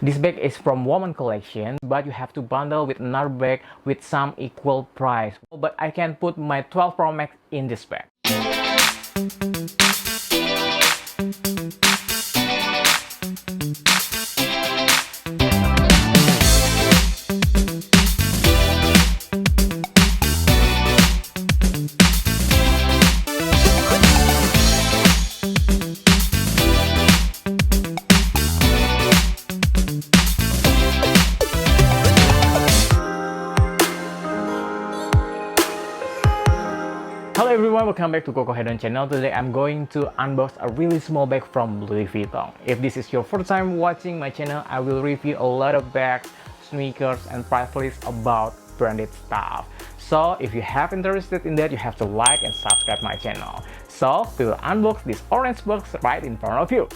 This bag is from woman collection, but you have to bundle with another bag with some equal price. But I can put my 12 Pro Max in this bag. Hello everyone, welcome back to Koko Hedon channel. Today I'm going to unbox a really small bag from Louis Vuitton. If this is your first time watching my channel, I will review a lot of bags, sneakers, and price lists about branded stuff. So if you have interested in that, you have to like and subscribe my channel. So we will unbox this orange box right in front of you.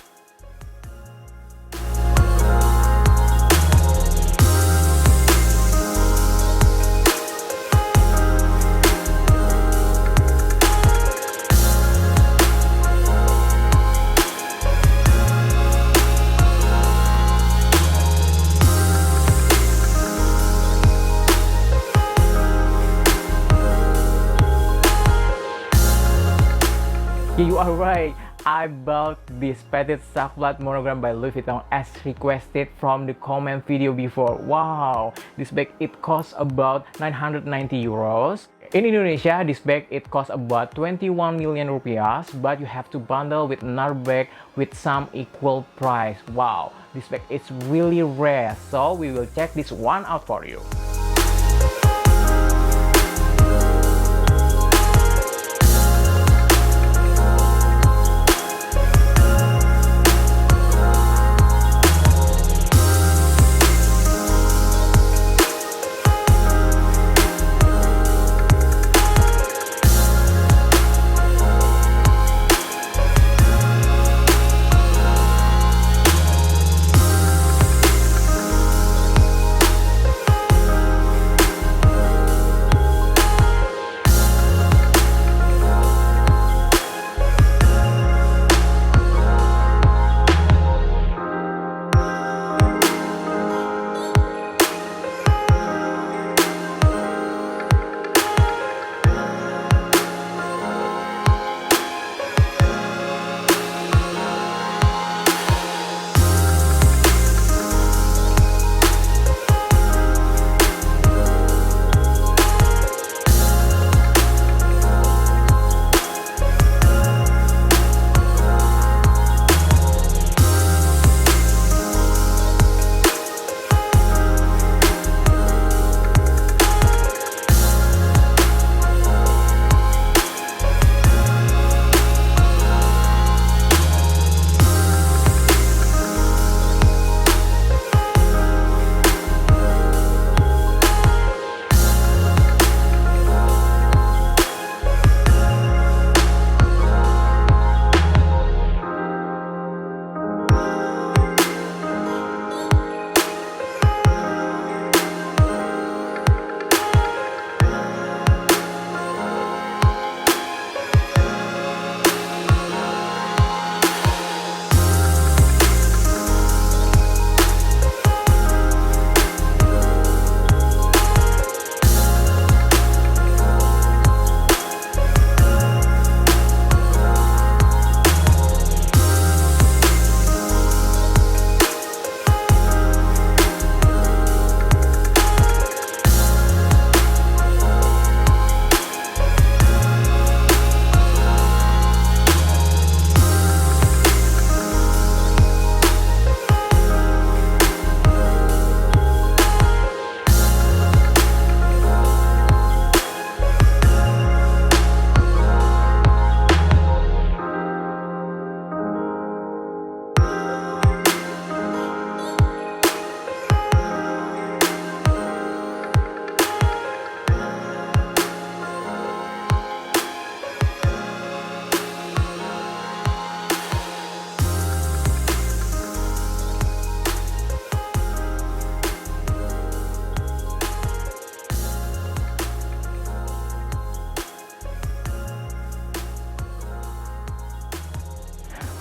Yeah, you are right. I bought this Petit Sac Plat Monogram by Louis Vuitton as requested from the comment video before. Wow, this bag it costs about 990 euros. In Indonesia, this bag it costs about 21 million rupiah, but you have to bundle with another bag with some equal price. Wow, this bag is really rare. So we will check this one out for you.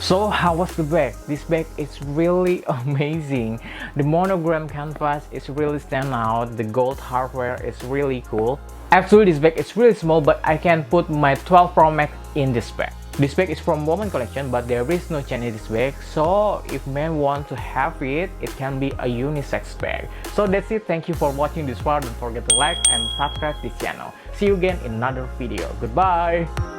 So how was the bag? This bag is really amazing. The monogram canvas is really stand out. The gold hardware is really cool. Actually, this bag is really small, but I can put my 12 Pro Max in this bag. This bag is from woman collection, but there is no chain in this bag. So if men want to have it, it can be a unisex bag. So that's it. Thank you for watching this part. Don't forget to like and subscribe this channel. See you again in another video. Goodbye.